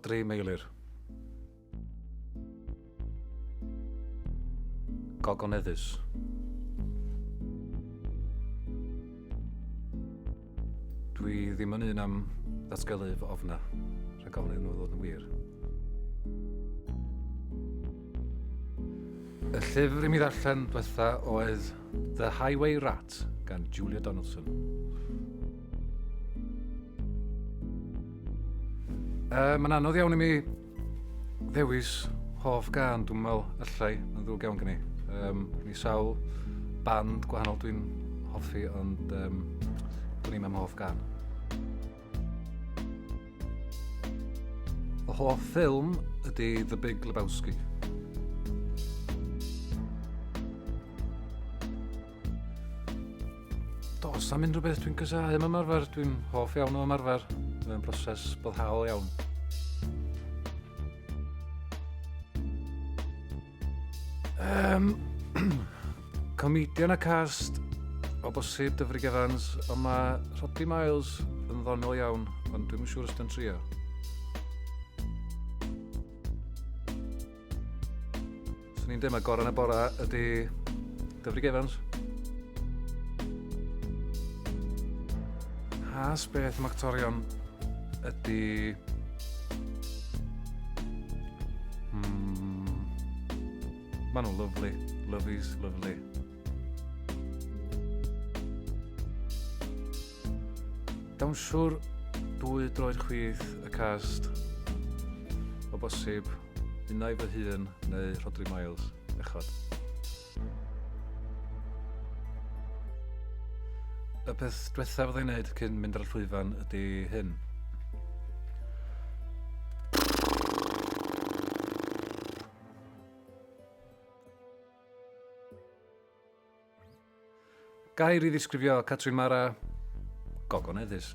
Rhodri Meilir. Gogoneddus. Dwi ddim yn un am ddatgelu fy ofna, rhag ofnau nhw ddod yn wir. Y llyfr i mi ddarllen dwytha oedd The Highway Rat gan Julia Donaldson. Mae'n anodd iawn i mi ddewis hoff gan, dwi'n meddwl allai yn ddrwg iawn gen i. Ni sawl band gwahanol dwi'n hoffi, ond dwi'n i'm am hoff gan. Y hoff ffilm ydy The Big Lebowski. Does am unrhyw beth dwi'n cysau am ymarfer, dwi'n hoff iawn o ymarfer. Mae'n broses boddhaol iawn. Comidian a cast o bosib Dyfrig Evans, ond mae Rhodri Meilir yn ddonol iawn, ond dwi'm yn siŵr os dyn trio. So ni'n dweud mae gorau yn y bora ydy Dyfrig Evans. Has beth am actorion ydy ma' nhw'n lyflu, lovely. Dawnsiwr dwy droed chwith y cast o bosib unai fy hun neu Rhodri Meilir echod. Y peth dwytha fyddai'n neud cyn mynd ar y lwyfan ydy hyn. Gair i ddisgrifio Catrin Mara, gogoneddus.